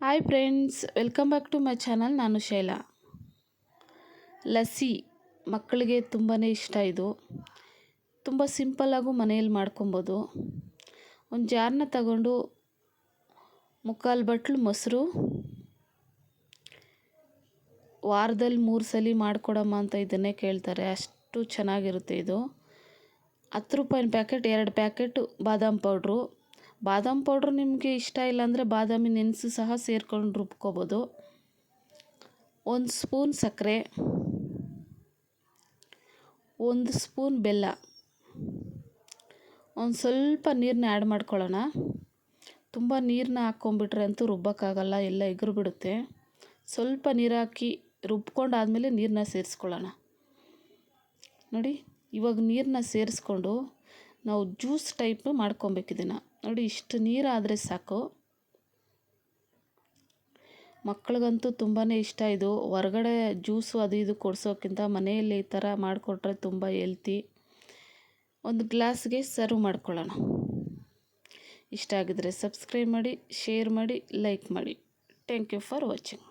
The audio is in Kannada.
Hi friends, welcome back to my channel. ನಾನು ಶೈಲಾ. ಲಸ್ಸಿ ಮಕ್ಕಳಿಗೆ ತುಂಬಾ ಇಷ್ಟ. ಇದು ತುಂಬ ಸಿಂಪಲ್ಲಾಗೂ ಮನೆಯಲ್ಲಿ ಮಾಡ್ಕೊಬೋದು. ಒಂದು ಜಾರನ್ನ ತಗೊಂಡು 3/4 ಬಟ್ಲು ಮೊಸರು, ವಾರದಲ್ಲಿ 3 ಸಲ ಮಾಡಿಕೊಡಮ್ಮ ಅಂತ ಇದನ್ನೇ ಕೇಳ್ತಾರೆ, ಅಷ್ಟು ಚೆನ್ನಾಗಿರುತ್ತೆ ಇದು. 10 ರೂಪಾಯಿನ ಪ್ಯಾಕೆಟ್ 2 ಪ್ಯಾಕೆಟು ಬಾದಾಮ್ ಪೌಡ್ರು ನಿಮಗೆ ಇಷ್ಟ ಇಲ್ಲಾಂದರೆ ಬಾದಾಮಿ ನೆನೆಸು ಸಹ ಸೇರ್ಕೊಂಡು ರುಬ್ಕೋಬೋದು. 1 ಸ್ಪೂನ್ ಸಕ್ಕರೆ, 1 ಸ್ಪೂನ್ ಬೆಲ್ಲ, ಒಂದು ಸ್ವಲ್ಪ ನೀರನ್ನ ಆ್ಯಡ್ ಮಾಡ್ಕೊಳ್ಳೋಣ. ತುಂಬ ನೀರನ್ನ ಹಾಕ್ಕೊಂಬಿಟ್ರೆ ಅಂತೂ ರುಬ್ಬೋಕ್ಕಾಗಲ್ಲ, ಎಲ್ಲ ಎಗರು ಬಿಡುತ್ತೆ. ಸ್ವಲ್ಪ ನೀರು ಹಾಕಿ ರುಬ್ಕೊಂಡಾದಮೇಲೆ ನೀರನ್ನ ಸೇರಿಸ್ಕೊಳ್ಳೋಣ. ನೋಡಿ, ಇವಾಗ ನೀರನ್ನ ಸೇರಿಸ್ಕೊಂಡು ನಾವು ಜ್ಯೂಸ್ ಟೈಪ್ ಮಾಡ್ಕೊಬೇಕಿದನ್ನು. ನೋಡಿ, ಇಷ್ಟು ನೀರಾದರೆ ಸಾಕು. ಮಕ್ಳಿಗಂತೂ ತುಂಬಾ ಇಷ್ಟ ಇದು. ಹೊರಗಡೆ ಜ್ಯೂಸು ಅದು ಇದು ಕೊಡಿಸೋಕ್ಕಿಂತ ಮನೆಯಲ್ಲಿ ಈ ಥರ ಮಾಡಿಕೊಟ್ರೆ ತುಂಬ ಹೆಲ್ತಿ. ಒಂದು ಗ್ಲಾಸ್ಗೆ ಸರ್ವ್ ಮಾಡ್ಕೊಳ್ಳೋಣ. ಇಷ್ಟ ಆಗಿದರೆ ಸಬ್ಸ್ಕ್ರೈಬ್ ಮಾಡಿ, ಶೇರ್ ಮಾಡಿ, ಲೈಕ್ ಮಾಡಿ. Thank you for watching.